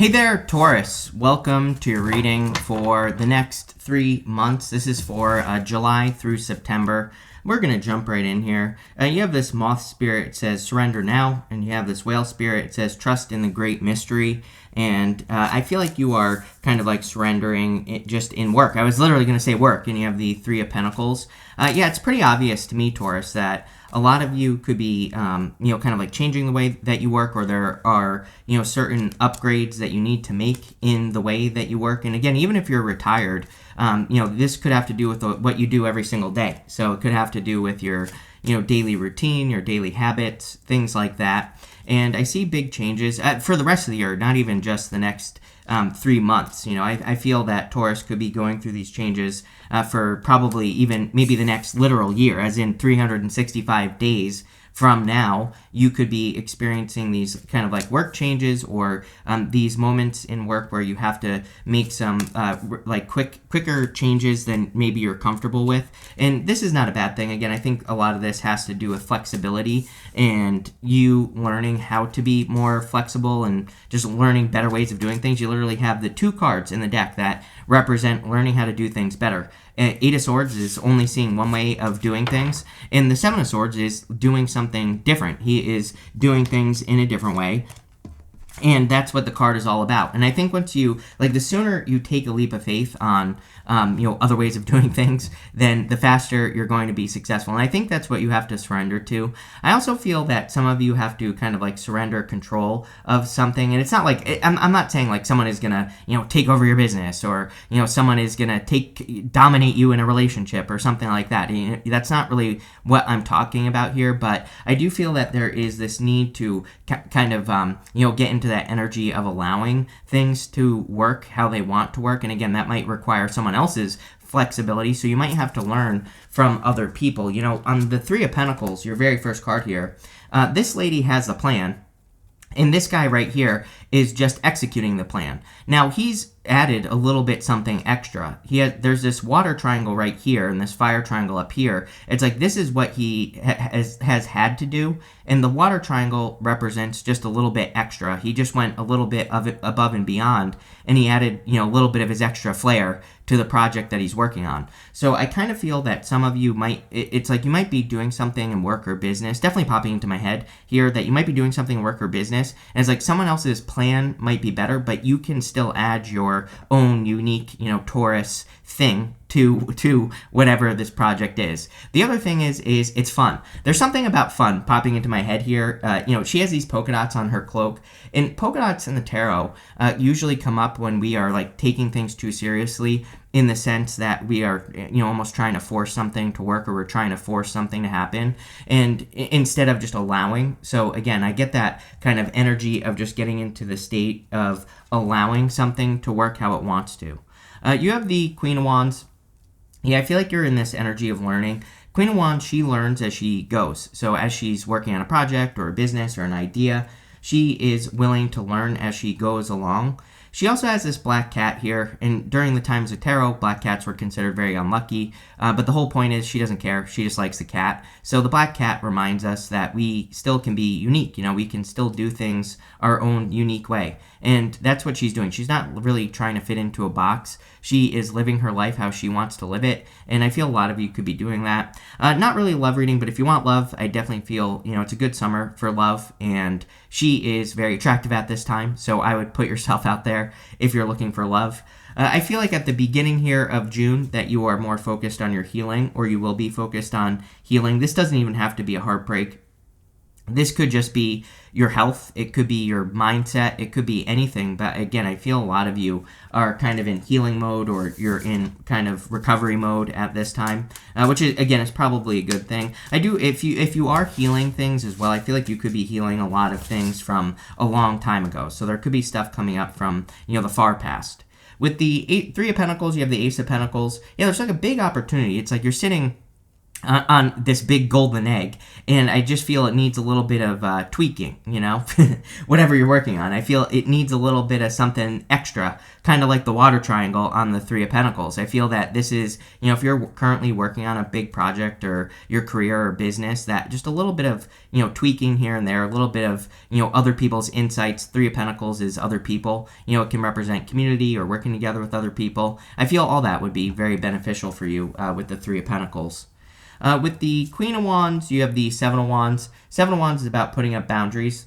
Hey there, Taurus. Welcome to your reading for the next 3 months. This is for July through September. We're going to jump right in here. You have this moth spirit, it says surrender now, and you have this whale spirit, it says trust in the great mystery. And I feel like you are kind of like surrendering it just in work. I was literally going to say work, and you have the Three of Pentacles. Yeah, it's pretty obvious to me, Taurus, that a lot of you could be, kind of like changing the way that you work, or there are, certain upgrades that you need to make in the way that you work. And again, even if you're retired, this could have to do with what you do every single day. So it could have to do with your, daily routine, your daily habits, things like that. And I see big changes for the rest of the year, not even just the next 3 months. I feel that Taurus could be going through these changes for probably even maybe the next literal year, as in 365 days from now. You could be experiencing these kind of like work changes, or these moments in work where you have to make some quicker changes than maybe you're comfortable with. And this is not a bad thing. Again, I think a lot of this has to do with flexibility and you learning how to be more flexible and just learning better ways of doing things. You literally have the 2 cards in the deck that represent learning how to do things better. Eight of Swords is only seeing one way of doing things, and the Seven of Swords is doing something different. He is doing things in a different way, and that's what the card is all about. And I think once you, the sooner you take a leap of faith on, other ways of doing things, then the faster you're going to be successful. And I think that's what you have to surrender to. I also feel that some of you have to kind of like surrender control of something. And it's not like, I'm not saying like someone is going to, take over your business, or, someone is going to dominate you in a relationship or something like that. That's not really what I'm talking about here. But I do feel that there is this need to kind of, get into that energy of allowing things to work how they want to work. And again, that might require someone else's flexibility, so you might have to learn from other people. On the Three of Pentacles, your very first card here, this lady has a plan, and this guy right here is just executing the plan. Now, he's added a little bit something extra. There's this water triangle right here and this fire triangle up here. It's like this is what he has had to do, and the water triangle represents just a little bit extra. He just went a little bit of it above and beyond, and he added, a little bit of his extra flair to the project that he's working on. So I kind of feel that some of you it's like you might be doing something in work or business, definitely popping into my head here, that you might be doing something in work or business, and it's like someone else's plan might be better, but you can still add your own unique, Taurus thing to whatever this project is. The other thing is it's fun. There's something about fun popping into my head here. She has these polka dots on her cloak, and polka dots in the tarot usually come up when we are like taking things too seriously, in the sense that we are, almost trying to force something to work, or we're trying to force something to happen, and instead of just allowing. So again, I get that kind of energy of just getting into the state of allowing something to work how it wants to. You have the Queen of Wands. Yeah, I feel like you're in this energy of learning. Queen of Wands, she learns as she goes. So as she's working on a project or a business or an idea, she is willing to learn as she goes along. She also has this black cat here, and during the times of tarot, black cats were considered very unlucky, but the whole point is she doesn't care. She just likes the cat. So the black cat reminds us that we still can be unique. We can still do things our own unique way, and that's what she's doing. She's not really trying to fit into a box. She is living her life how she wants to live it, and I feel a lot of you could be doing that. Not really love reading, but if you want love, I definitely feel, it's a good summer for love, and she is very attractive at this time, so I would put yourself out there if you're looking for love. I feel like at the beginning here of June that you are more focused on your healing, or you will be focused on healing. This doesn't even have to be a heartbreak. This could just be your health. It could be your mindset. It could be anything. But again, I feel a lot of you are kind of in healing mode, or you're in kind of recovery mode at this time, which is, again, is probably a good thing. If you are healing things as well, I feel like you could be healing a lot of things from a long time ago. So there could be stuff coming up from, the far past. With the Three of Pentacles, you have the Ace of Pentacles. Yeah, there's like a big opportunity. It's like you're sitting on this big golden egg, and I just feel it needs a little bit of tweaking, whatever you're working on. I feel it needs a little bit of something extra, kind of like the water triangle on the Three of Pentacles. I feel that this is, if you're currently working on a big project or your career or business, that just a little bit of, tweaking here and there, a little bit of, other people's insights. Three of Pentacles is other people. It can represent community or working together with other people. I feel all that would be very beneficial for you with the Three of Pentacles. With the Queen of Wands, you have the Seven of Wands. Seven of Wands is about putting up boundaries,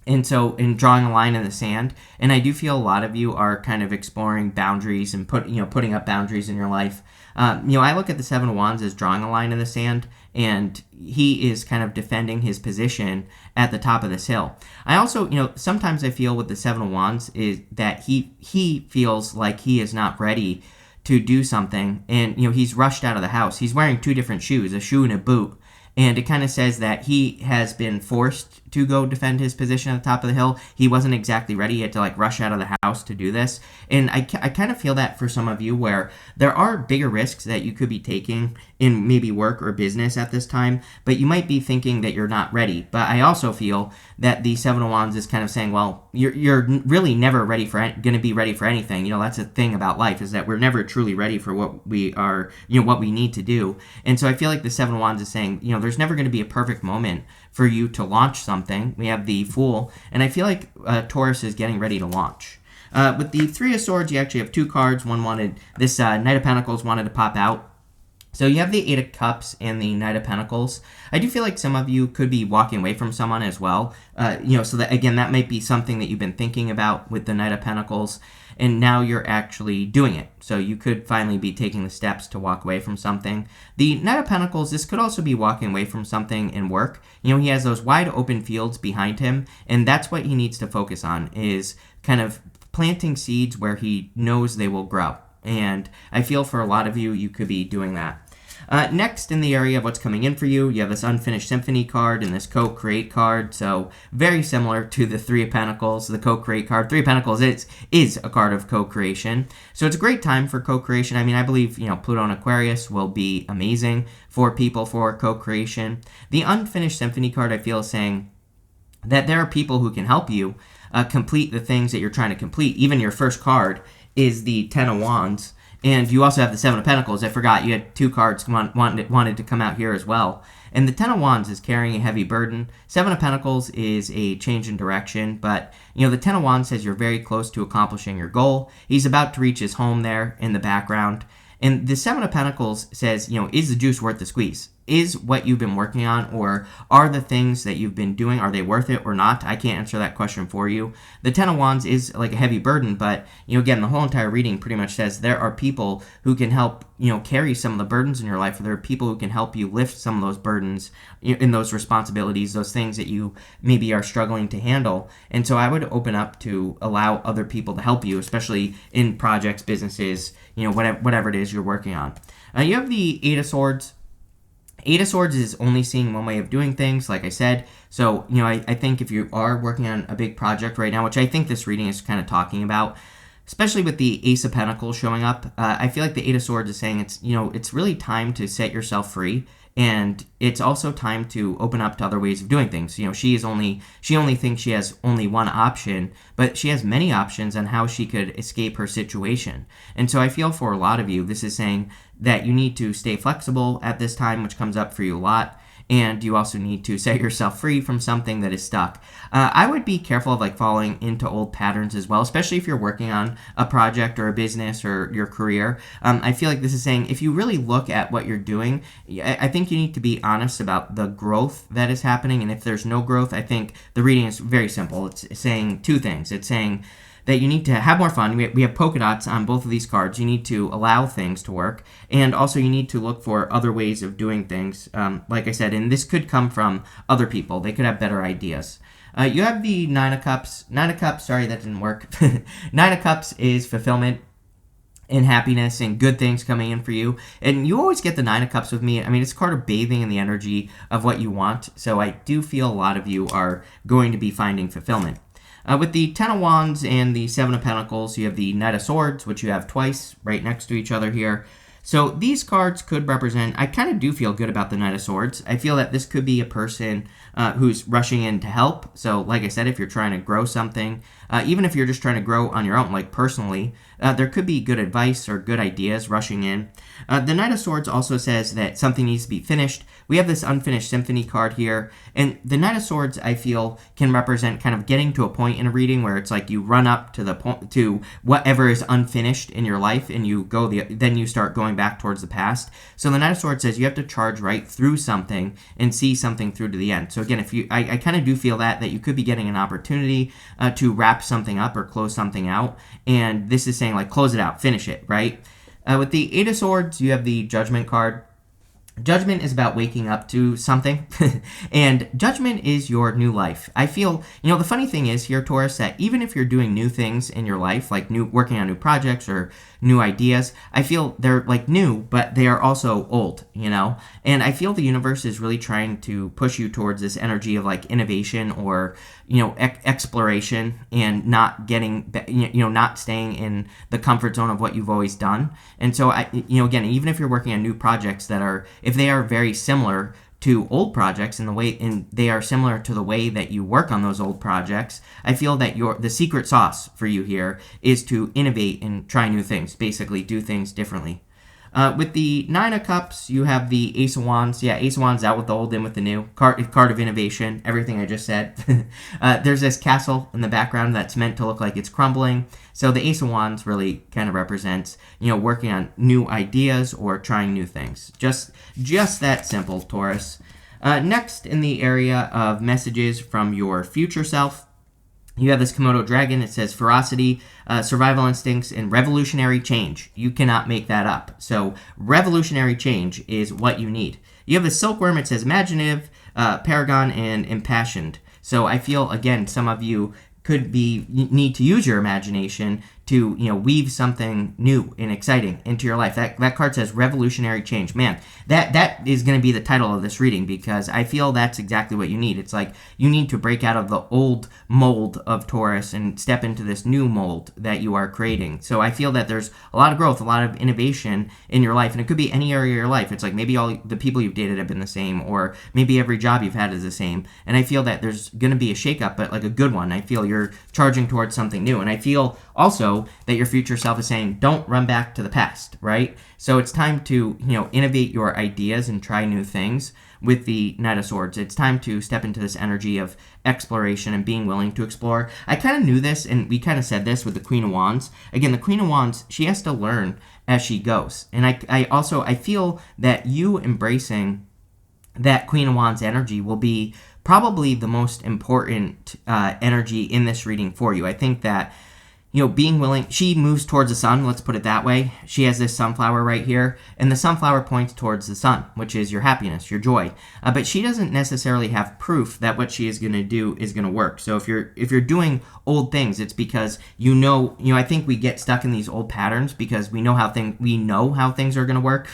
and so in drawing a line in the sand. And I do feel a lot of you are kind of exploring boundaries and putting up boundaries in your life. I look at the Seven of Wands as drawing a line in the sand, and he is kind of defending his position at the top of this hill. I also, sometimes I feel with the Seven of Wands is that he feels like he is not ready to do something, and he's rushed out of the house. He's wearing two different shoes, a shoe and a boot, and it kind of says that he has been forced to go defend his position at the top of the hill. He wasn't exactly ready. He had to rush out of the house to do this, and I kind of feel that for some of you, where there are bigger risks that you could be taking in maybe work or business at this time, but you might be thinking that you're not ready. But I also feel that the Seven of Wands is kind of saying, well, you're really never going to be ready for anything. That's a thing about life, is that we're never truly ready for what we are, what we need to do. And so I feel like the Seven of Wands is saying, there's never going to be a perfect moment for you to launch something. We have the Fool, and I feel like Taurus is getting ready to launch. With the Three of Swords, you actually have two cards. One wanted, this Knight of Pentacles wanted to pop out. So you have the Eight of Cups and the Knight of Pentacles. I do feel like some of you could be walking away from someone as well. So that, again, that might be something that you've been thinking about with the Knight of Pentacles, and now you're actually doing it. So you could finally be taking the steps to walk away from something. The Knight of Pentacles, this could also be walking away from something in work. He has those wide open fields behind him, and that's what he needs to focus on, is kind of planting seeds where he knows they will grow. And I feel for a lot of you, you could be doing that. Next, in the area of what's coming in for you, you have this Unfinished Symphony card and this Co-Create card. So very similar to the Three of Pentacles, the Co-Create card. Three of Pentacles is a card of co-creation. So it's a great time for co-creation. I mean, I believe, Pluto and Aquarius will be amazing for people for co-creation. The Unfinished Symphony card, I feel, is saying that there are people who can help you complete the things that you're trying to complete. Even your first card is the Ten of Wands. And you also have the Seven of Pentacles. I forgot you had two cards wanted to come out here as well. And the Ten of Wands is carrying a heavy burden. Seven of Pentacles is a change in direction. But, the Ten of Wands says you're very close to accomplishing your goal. He's about to reach his home there in the background. And the Seven of Pentacles says, is the juice worth the squeeze? Is what you've been working on, or are the things that you've been doing, are they worth it or not? I can't answer that question for you. The Ten of Wands is like a heavy burden, but, again, the whole entire reading pretty much says there are people who can help, carry some of the burdens in your life. There are people who can help you lift some of those burdens in those responsibilities, those things that you maybe are struggling to handle. And so I would open up to allow other people to help you, especially in projects, businesses, whatever it is you're working on. You have the Eight of Swords. Eight of Swords is only seeing one way of doing things, like I said. So, I think if you are working on a big project right now, which I think this reading is kind of talking about, especially with the Ace of Pentacles showing up, I feel like the Eight of Swords is saying it's really time to set yourself free. And it's also time to open up to other ways of doing things. She only thinks she has only one option, but she has many options on how she could escape her situation. And so I feel for a lot of you, this is saying that you need to stay flexible at this time, which comes up for you a lot. And you also need to set yourself free from something that is stuck. I would be careful of falling into old patterns as well, especially if you're working on a project or a business or your career. I feel like this is saying if you really look at what you're doing, I think you need to be honest about the growth that is happening. And if there's no growth, I think the reading is very simple. It's saying two things. It's saying that you need to have more fun. We have polka dots on both of these cards. You need to allow things to work, and also you need to look for other ways of doing things, like I said, and this could come from other people. They could have better ideas. You have the Nine of Cups. Nine of Cups, sorry, that didn't work. Nine of Cups is fulfillment and happiness and good things coming in for you. And you always get the Nine of Cups with me. I mean, it's a card of bathing in the energy of what you want, so I do feel a lot of you are going to be finding fulfillment. With the Ten of Wands and the Seven of Pentacles, you have the Knight of Swords, which you have twice right next to each other here. So these cards could represent, I kind of do feel good about the Knight of Swords. I feel that this could be a person who's rushing in to help. So like I said, if you're trying to grow something, even if you're just trying to grow on your own, like personally, there could be good advice or good ideas rushing in. The Knight of Swords also says that something needs to be finished. We have this Unfinished Symphony card here, and the Knight of Swords, I feel, can represent kind of getting to a point in a reading where it's like you run up to the point to whatever is unfinished in your life, and you go then you start going back towards the past. So the Knight of Swords says you have to charge right through something and see something through to the end. So again, if you, I kind of do feel that you could be getting an opportunity to wrap something up or close something out, and this is saying like close it out, finish it, right? With the Eight of Swords, you have the Judgment card. Judgment is about waking up to something, and judgment is your new life. I feel, the funny thing is here, Taurus, that even if you're doing new things in your life, like working on new projects or new ideas, I feel they're like new, but they are also old, and I feel the universe is really trying to push you towards this energy of like innovation or, exploration, and not getting, not staying in the comfort zone of what you've always done. And so again, even if you're working on new projects that are, if they are very similar to old projects and they are similar to the way that you work on those old projects, I feel that the secret sauce for you here is to innovate and try new things, basically do things differently. With the Nine of Cups, you have the Ace of Wands. Yeah, Ace of Wands out with the old, in with the new. Card of innovation, everything I just said. There's this castle in the background that's meant to look like it's crumbling. So the Ace of Wands really kind of represents, working on new ideas or trying new things. Just that simple, Taurus. Next, in the area of messages from your future self, you have this Komodo dragon. It says ferocity, survival instincts, and revolutionary change. You cannot make that up. So revolutionary change is what you need. You have the silkworm. It says imaginative, paragon, and impassioned. So I feel, again, some of you could need to use your imagination to weave something new and exciting into your life. That card says revolutionary change. Man, that is going to be the title of this reading, because I feel that's exactly what you need. It's like you need to break out of the old mold of Taurus and step into this new mold that you are creating. So I feel that there's a lot of growth, a lot of innovation in your life, and it could be any area of your life. It's like maybe all the people you've dated have been the same, or maybe every job you've had is the same. And I feel that there's going to be a shakeup, but like a good one. I feel you're charging towards something new, and I feel also that your future self is saying, don't run back to the past, right? So it's time to, innovate your ideas and try new things with the Knight of Swords. It's time to step into this energy of exploration and being willing to explore. I kind of knew this, and we kind of said this with the Queen of Wands. Again, the Queen of Wands, she has to learn as she goes. And I feel that you embracing that Queen of Wands energy will be probably the most important energy in this reading for you. I think that, being willing, she moves towards the sun, let's put it that way. She has this sunflower right here, and the sunflower points towards the sun, which is your happiness, your joy. But she doesn't necessarily have proof that what she is going to do is going to work. So if you're doing old things, it's because I think we get stuck in these old patterns because we know how things are going to work.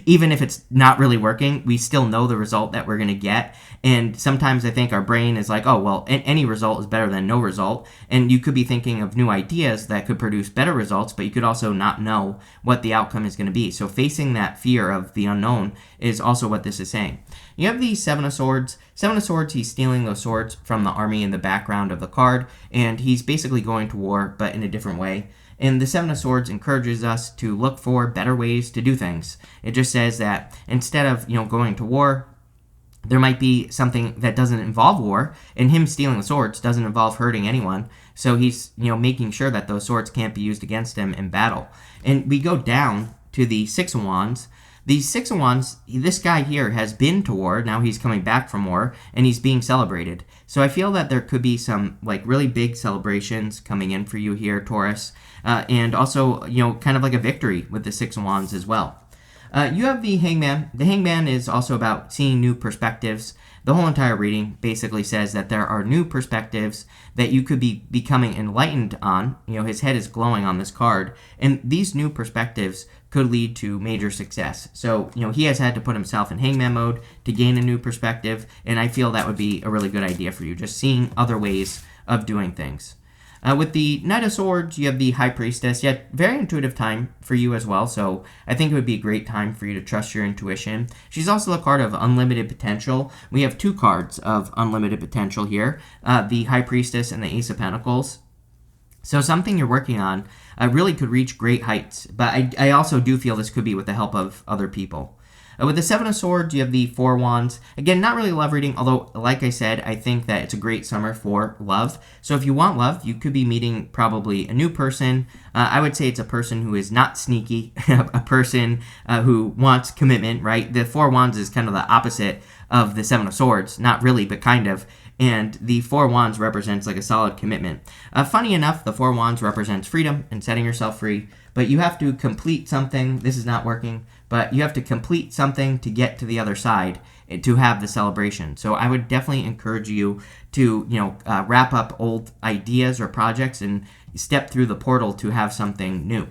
Even if it's not really working, we still know the result that we're going to get. And sometimes I think our brain is like, oh, well, any result is better than no result. And you could be thinking of new ideas that could produce better results, but you could also not know what the outcome is going to be. So facing that fear of the unknown is also what this is saying. You have the Seven of Swords. Seven of Swords, he's stealing those swords from the army in the background of the card, and he's basically going to war, but in a different way. And the Seven of Swords encourages us to look for better ways to do things. It just says that instead of, going to war, there might be something that doesn't involve war, and him stealing the swords doesn't involve hurting anyone. So he's, making sure that those swords can't be used against him in battle. And we go down to the Six of Wands. The Six of Wands, this guy here has been to war. Now he's coming back from war, and he's being celebrated. So I feel that there could be some really big celebrations coming in for you here, Taurus. And also, kind of like a victory with the Six of Wands as well. You have the Hangman. The Hangman is also about seeing new perspectives. The whole entire reading basically says that there are new perspectives that you could be becoming enlightened on. His head is glowing on this card. And these new perspectives could lead to major success. So, he has had to put himself in Hangman mode to gain a new perspective. And I feel that would be a really good idea for you, just seeing other ways of doing things. With the Knight of Swords, you have the High Priestess. Yet very intuitive time for you as well, so I think it would be a great time for you to trust your intuition. She's also a card of unlimited potential. We have 2 cards of unlimited potential here, the High Priestess and the Ace of Pentacles. So something you're working on really could reach great heights, but I also do feel this could be with the help of other people. With the Seven of Swords, you have the Four Wands. Again, not really love reading, although, like I said, I think that it's a great summer for love. So if you want love, you could be meeting probably a new person. I would say it's a person who is not sneaky, a person who wants commitment, right? The Four Wands is kind of the opposite of the Seven of Swords. Not really, but kind of. And the Four Wands represents like a solid commitment. Funny enough, the Four Wands represents freedom and setting yourself free, but you have to complete something. This is not working, but you have to complete something to get to the other side to have the celebration. So I would definitely encourage you to, wrap up old ideas or projects and step through the portal to have something new.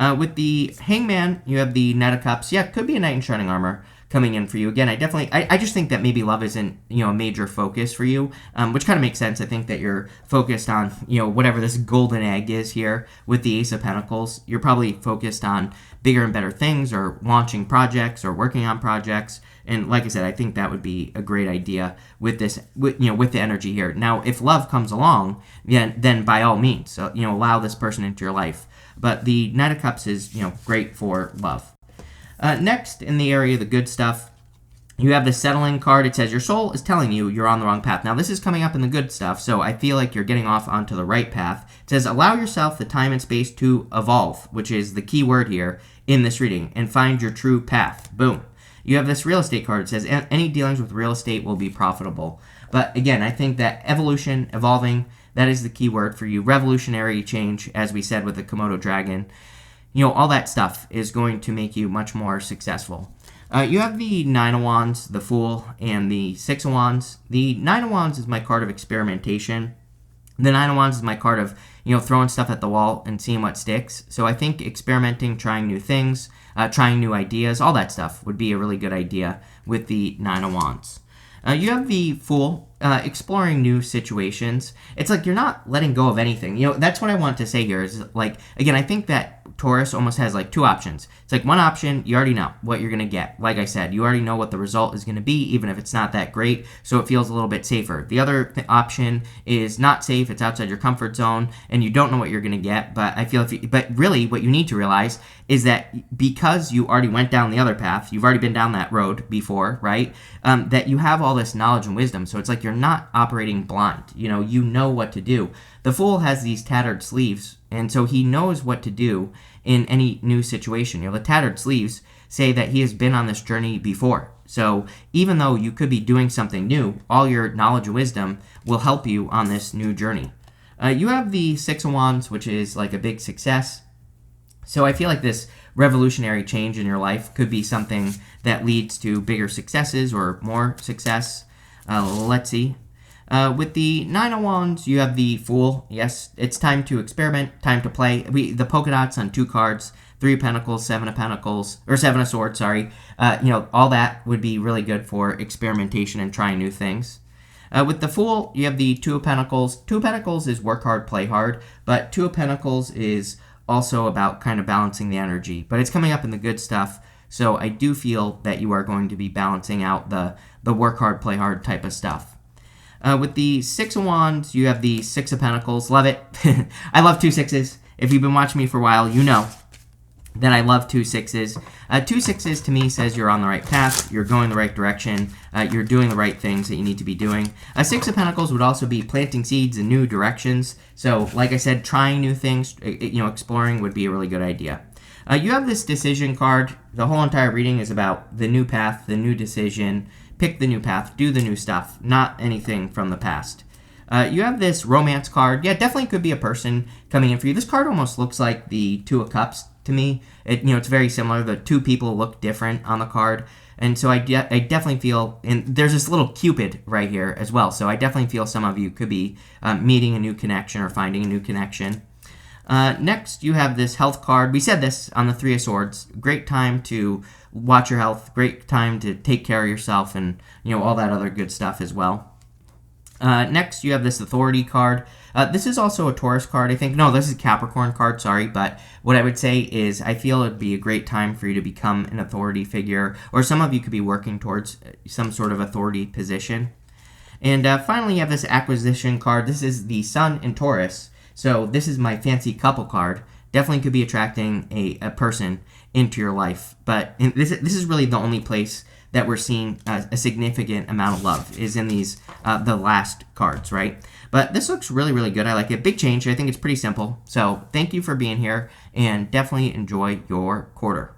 With the Hangman, you have the Knight of Cups. Yeah, it could be a Knight in Shining Armor coming in for you. Again, I just think that maybe love isn't, a major focus for you, which kind of makes sense. I think that you're focused on, whatever this golden egg is here with the Ace of Pentacles. You're probably focused on bigger and better things or launching projects or working on projects. And like I said, I think that would be a great idea with this, with the energy here. Now, if love comes along, then by all means, allow this person into your life. But the Knight of Cups is, great for love. Next, in the area of the good stuff, you have the Settling card. It says, your soul is telling you you're on the wrong path. Now, this is coming up in the good stuff, so I feel like you're getting off onto the right path. It says, allow yourself the time and space to evolve, which is the key word here in this reading, and find your true path. Boom. You have this real estate card. It says, any dealings with real estate will be profitable. But again, I think that evolution, evolving, that is the key word for you. Revolutionary change, as we said with the Komodo dragon. All that stuff is going to make you much more successful. You have the Nine of Wands, the Fool, and the Six of Wands. The Nine of Wands is my card of experimentation. The Nine of Wands is my card of, throwing stuff at the wall and seeing what sticks. So I think experimenting, trying new things, trying new ideas, all that stuff would be a really good idea with the Nine of Wands. You have the Fool, exploring new situations. It's like you're not letting go of anything. That's what I want to say here is, like, again, I think that Taurus almost has like 2 options. It's like one option, you already know what you're going to get. Like I said, you already know what the result is going to be, even if it's not that great, so it feels a little bit safer. The other option is not safe, it's outside your comfort zone, and you don't know what you're going to get, but I feel but really what you need to realize is that because you already went down the other path, you've already been down that road before, right? That you have all this knowledge and wisdom, so it's like you're not operating blind. You know what to do. The Fool has these tattered sleeves, and so he knows what to do in any new situation. The tattered sleeves say that he has been on this journey before. So even though you could be doing something new, all your knowledge and wisdom will help you on this new journey. You have the Six of Wands, which is like a big success. So I feel like this revolutionary change in your life could be something that leads to bigger successes or more success. Let's see. With the Nine of Wands, you have the Fool. Yes, it's time to experiment, time to play. The polka dots on 2 cards, 3 of Pentacles, 7 of Pentacles, or 7 of Swords, sorry. All that would be really good for experimentation and trying new things. With the Fool, you have the 2 of Pentacles. 2 of Pentacles is work hard, play hard, but 2 of Pentacles is also about kind of balancing the energy. But it's coming up in the good stuff, so I do feel that you are going to be balancing out the work hard, play hard type of stuff. With the Six of Wands, you have the 6 of Pentacles. Love it. I love 2 6s. If you've been watching me for a while, you know that I love 2 6s. 2 6s to me says you're on the right path, you're going the right direction, you're doing the right things that you need to be doing. 6 of Pentacles would also be planting seeds in new directions. So, like I said, trying new things, exploring would be a really good idea. You have this Decision card. The whole entire reading is about the new path, the new decision. Pick the new path, do the new stuff, not anything from the past. You have this Romance card. Yeah, definitely could be a person coming in for you. This card almost looks like the 2 of Cups to me. It's very similar. The 2 people look different on the card. And so I definitely feel, and there's this little Cupid right here as well. So I definitely feel some of you could be meeting a new connection or finding a new connection. Next, you have this Health card. We said this on the 3 of Swords. Great time to watch your health. Great time to take care of yourself and, all that other good stuff as well. Next, you have this authority card. This is also a Taurus card, I think. No, this is a Capricorn card, sorry. But what I would say is I feel it would be a great time for you to become an authority figure, or some of you could be working towards some sort of authority position. And finally, you have this acquisition card. This is the Sun in Taurus. So this is my fancy couple card. Definitely could be attracting a person into your life. But this is really the only place that we're seeing a significant amount of love is in these the last cards, right? But this looks really, really good. I like it. Big change. I think it's pretty simple. So thank you for being here, and definitely enjoy your quarter.